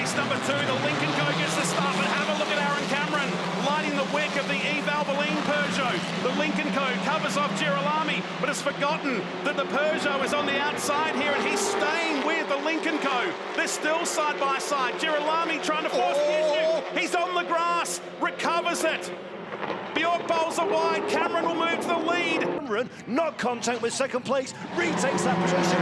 race number 2. The Lincoln Co gets the start, but have a look at Aaron Cameron lighting the wick of the Eve Valvoline Peugeot. The Lincoln Co covers off Girolami, but has forgotten that the Peugeot is on the outside here, and he's staying with the Lincoln Co. They're still side by side. Girolami trying to force the issue. He's on the grass, recovers it. Bjork bowls it wide. Cameron will move to the lead. Cameron, not content with second place, retakes that position.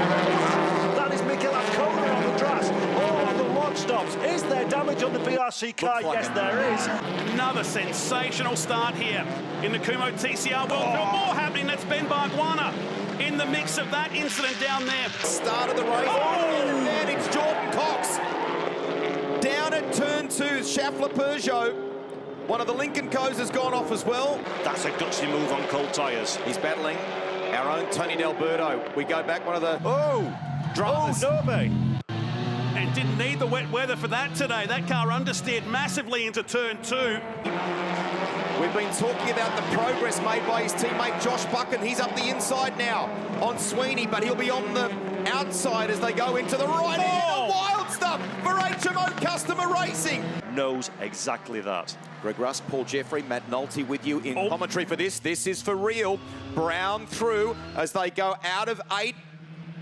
That is Mikel Kona on the grass. Oh, the log stops. Is there damage on the BRC car? Yes, there is. Another sensational start here in the Kumo TCR World Cup. More happening. That's Ben Barguana in the mix of that incident down there. Start of the race. Oh, advantage, Jordan Cox. Down at turn 2, Schaeffler Peugeot. One of the Lincoln Co's has gone off as well. That's a gutsy move on cold tyres. He's battling our own Tony D'Alberto. We go back one of the dramas. Oh, no, mate. And didn't need the wet weather for that today. That car understeered massively into turn 2. We've been talking about the progress made by his teammate Josh Buchan. He's up the inside now on Sweeney, but he'll be on the outside as they go into the right hand. Wild stuff for HMO Customer Racing. Knows exactly that. Greg Russ, Paul Jeffrey, Matt Nolte with you in commentary for this. This is for real. Brown through as they go out of 8.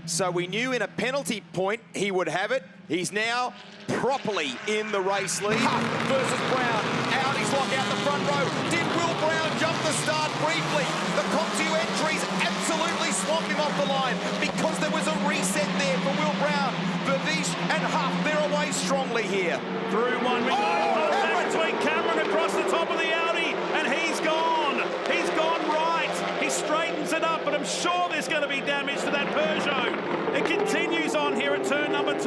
So we knew in a penalty point he would have it. He's now properly in the race lead. Huff versus Brown. Out, he's locked out the front row. Did Will Brown jump the start briefly? The Coxie entries absolutely swamped him off the line because there was a reset there for Will Brown. Vervish and Huff, they're away strongly here. Through one. Between Cameron across the top of the Audi, and he's gone. He's gone right. He straightens it up, but I'm sure there's going to be damage to that Peugeot. It continues on here at turn number 2.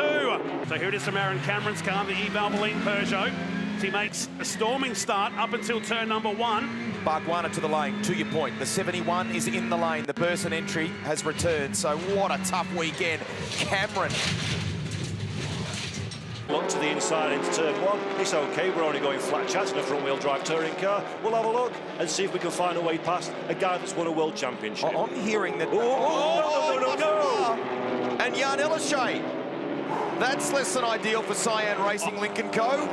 So here it is from Aaron Cameron's car, the Eve Valvoline Peugeot. He makes a storming start up until turn number 1. Barguana to the lane, to your point. The 71 is in the lane. The Burson entry has returned, so what a tough weekend. Cameron. Look to the inside into turn 1. It's okay, we're only going flat chat in a front-wheel drive touring car. We'll have a look and see if we can find a way past a guy that's won a world championship. I'm hearing that... No. And Jan Ellershay. That's less than ideal for Cyan Racing Lincoln Co.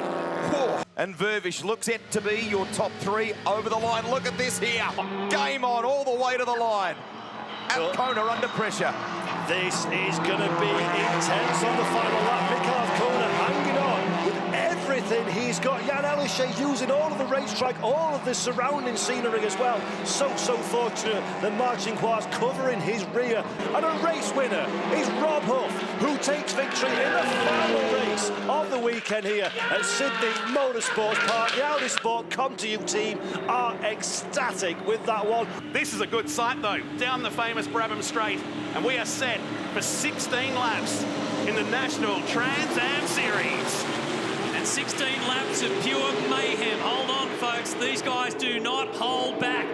And Vervish looks it to be your top 3 over the line. Look at this here. Game on all the way to the line. And Kona under pressure. This is going to be intense on the final lap. Mikel Kona hanging on with everything he's got. Jan Ellershay using all of the racetrack, all of the surrounding scenery as well. So fortunate that Martin Quars covering his rear. And a race winner is Rob Huff, who takes victory in the final race of the weekend here at Sydney Motorsport Park. The Audi Sport Come2U team are ecstatic with that one. This is a good sight, though, down the famous Brabham Straight. And we are set for 16 laps in the National Trans Am Series. And 16 laps of pure mayhem. Hold on, folks. These guys do not hold back.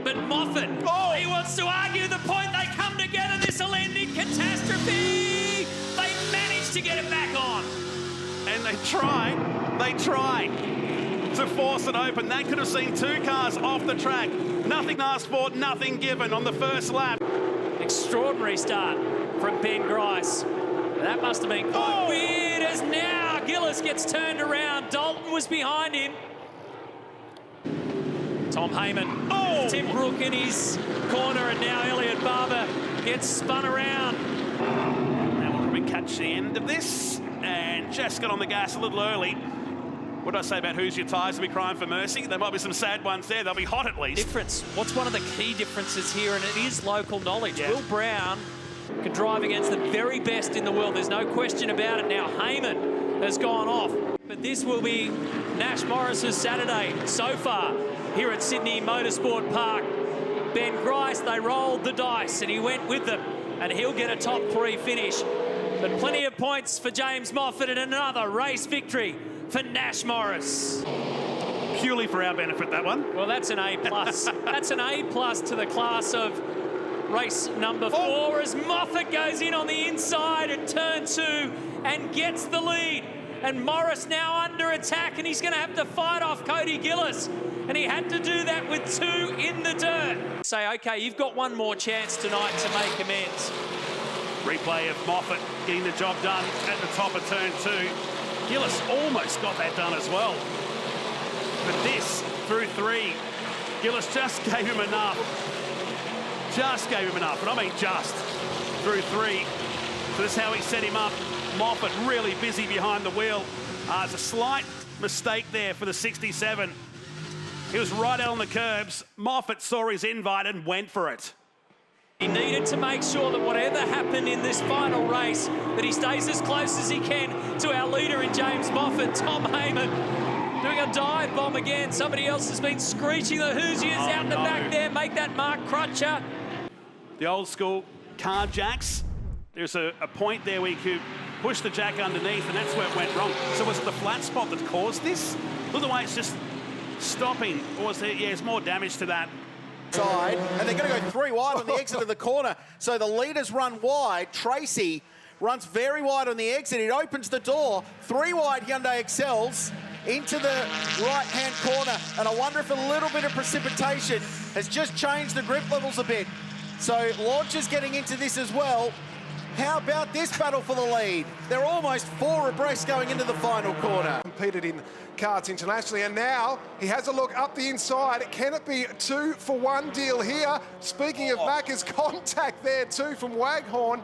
But Moffat, he wants to argue the point. They come together. This will end in catastrophe. They managed to get it back on. And they try to force it open. That could have seen 2 cars off the track. Nothing asked for, nothing given on the first lap. Extraordinary start from Ben Grice. That must have been quite weird, as now Gillis gets turned around. Dalton was behind him. Tom Heyman, Tim Brook in his corner, and now Elliot Barber gets spun around. Now we'll probably catch the end of this, and just got on the gas a little early. What did I say about who's your tyres will be crying for mercy? There might be some sad ones there. They'll be hot at least. Difference. What's one of the key differences here, and it is local knowledge. Yeah. Will Brown can drive against the very best in the world. There's no question about it now. Heyman has gone off. But this will be Nash Morris's Saturday so far here at Sydney Motorsport Park. Ben Grice, they rolled the dice and he went with them, and he'll get a top 3 finish. But plenty of points for James Moffat and another race victory for Nash Morris. Purely for our benefit, that one. Well, that's an A+. That's an A+ to the class of race number 4 as Moffat goes in on the inside at turn 2 and gets the lead. And Morris now under attack, and he's going to have to fight off Cody Gillis. And he had to do that with 2 in the dirt. Say, okay, you've got one more chance tonight to make amends. Replay of Moffat getting the job done at the top of turn 2. Gillis almost got that done as well. But this, through 3, Gillis just gave him enough. Just gave him enough, and I mean just, through 3. So this is how he set him up. Moffat really busy behind the wheel. There's a slight mistake there for the 67. He was right out on the curbs. Moffat saw his invite and went for it. He needed to make sure that whatever happened in this final race, that he stays as close as he can to our leader in James Moffat, Tom Heyman. Doing a dive bomb again. Somebody else has been screeching the Hoosiers out in the back there. Make that Mark Crutcher. The old school car jacks. There's a point there where you could push the jack underneath, and that's where it went wrong. So was it the flat spot that caused this? Look the way it's just stopping. Or was there, yeah, there's more damage to that. Side, and they're going to go 3 wide on the exit of the corner. So the leaders run wide. Tracy runs very wide on the exit. It opens the door. 3 wide Hyundai excels into the right-hand corner. And I wonder if a little bit of precipitation has just changed the grip levels a bit. So Launch is getting into this as well. How about this battle for the lead? They're almost 4 abreast going into the final corner. Competed in karts internationally, and now he has a look up the inside. Can it be a 2-for-1 deal here? Speaking of Macca's contact there too from Waghorn.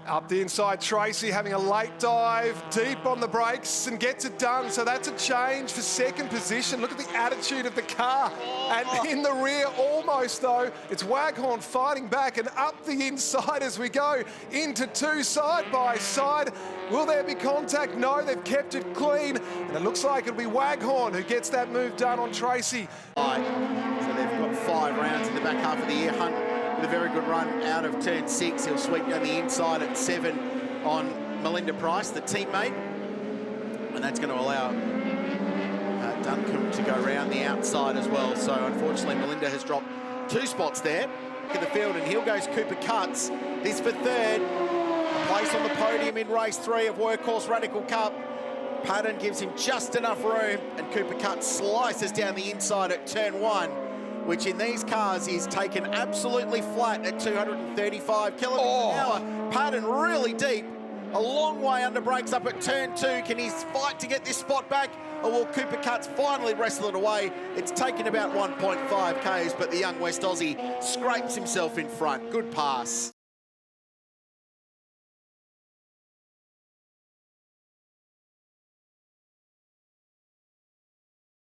Up the inside, Tracy having a late dive, deep on the brakes and gets it done. So that's a change for second position. Look at the attitude of the car. And in the rear, almost though, it's Waghorn fighting back and up the inside as we go into 2 side by side. Will there be contact? No, they've kept it clean. And it looks like it'll be Waghorn who gets that move done on Tracy. So they've got 5 rounds in the back half of the year. Hunt with a very good run out of turn 6. He'll sweep down the inside at 7 on Melinda Price, the teammate. And that's going to allow Duncombe to go around the outside as well. So unfortunately, Melinda has dropped 2 spots there in the field, and here goes Cooper Cutts. This for 3rd. A place on the podium in race 3 of Workhorse Radical Cup. Patton gives him just enough room, and Cooper Cutts slices down the inside at turn 1. Which in these cars is taken absolutely flat at 235 kilometres an hour. Patton really deep, a long way under brakes up at turn 2. Can he fight to get this spot back, or will Cooper Cutts finally wrestle it away? It's taken about 1.5 Ks, but the young West Aussie scrapes himself in front. Good pass.